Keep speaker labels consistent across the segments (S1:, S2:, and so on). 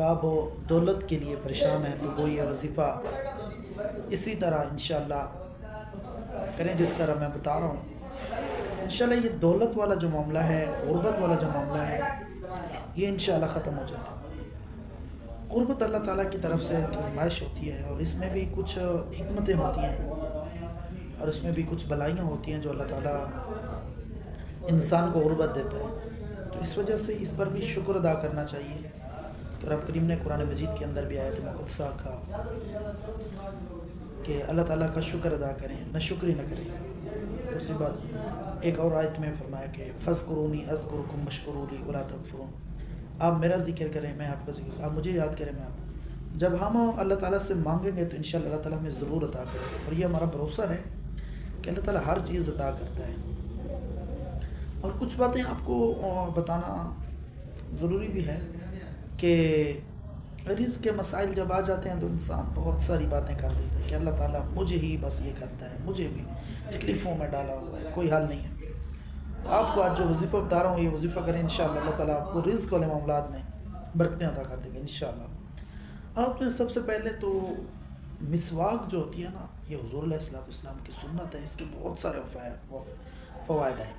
S1: احباب و دولت کے لیے پریشان ہیں تو وہ یہ وظیفہ اسی طرح انشاءاللہ کریں جس طرح میں بتا رہا ہوں. انشاءاللہ یہ دولت والا جو معاملہ ہے، غربت والا جو معاملہ ہے، یہ انشاءاللہ ختم ہو جائے گا. غربت اللہ تعالیٰ کی طرف سے ایک آزمائش ہوتی ہے، اور اس میں بھی کچھ حکمتیں ہوتی ہیں، اور اس میں بھی کچھ بلائیاں ہوتی ہیں جو اللہ تعالیٰ انسان کو غربت دیتا ہے. تو اس وجہ سے اس پر بھی شکر ادا کرنا چاہیے. کہ رب کریم نے قرآن مجید کے اندر بھی آیت مقدسہ کا کہ اللہ تعالیٰ کا شکر ادا کریں، نہ شکری نہ کریں. اسی بات ایک اور آیت میں فرمایا کہ فَاذْكُرُونِي أَذْكُرْكُمْ وَاشْكُرُوا لِي وَلَا تَكْفُرُونِ. آپ میرا ذکر کریں، میں آپ کا ذکر، آپ مجھے یاد کریں، میں آپ. جب ہم اللہ تعالیٰ سے مانگیں گے تو انشاءاللہ اللہ تعالیٰ ہمیں ضرور عطا کرے گا، اور یہ ہمارا بھروسہ ہے کہ اللہ تعالیٰ ہر چیز عطا کرتا ہے. اور کچھ باتیں آپ کو بتانا ضروری بھی ہے کہ رزق کے مسائل جب آ جاتے ہیں تو انسان بہت ساری باتیں کر دیتا ہے کہ اللہ تعالیٰ مجھے ہی بس یہ کرتا ہے، مجھے بھی تکلیفوں میں ڈالا ہوا ہے، کوئی حل نہیں ہے. آپ کو آج جو وظیفہ بتا رہا ہوں یہ وظیفہ کریں، انشاءاللہ اللہ تعالیٰ آپ کو رزق والے معاملات میں برکتیں عطا کر دے گا انشاءاللہ. آپ نے سب سے پہلے تو مسواک جو ہوتی ہے نا، یہ حضور علیہ السلام کی سنت ہے، اس کے بہت سارے فوائد ہیں.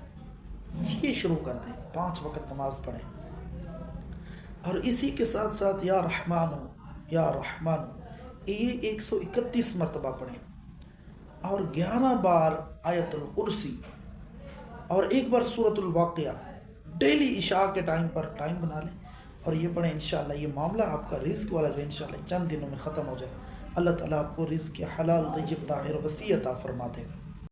S1: یہ شروع کر دیں، 5 وقت نماز پڑھیں، اور اسی کے ساتھ ساتھ یا رحمانو یا رحمانو یہ 131 مرتبہ پڑھیں، اور 11 بار آیت الکرسی، اور 1 بار سورۃ الواقعہ. ڈیلی عشاء کے ٹائم پر ٹائم بنا لیں اور یہ پڑھیں. انشاءاللہ یہ معاملہ آپ کا رزق والا جو انشاءاللہ چند دنوں میں ختم ہو جائے. اللہ تعالیٰ آپ کو رزق حلال طیب طاہر وسیع عطا فرما دے گا.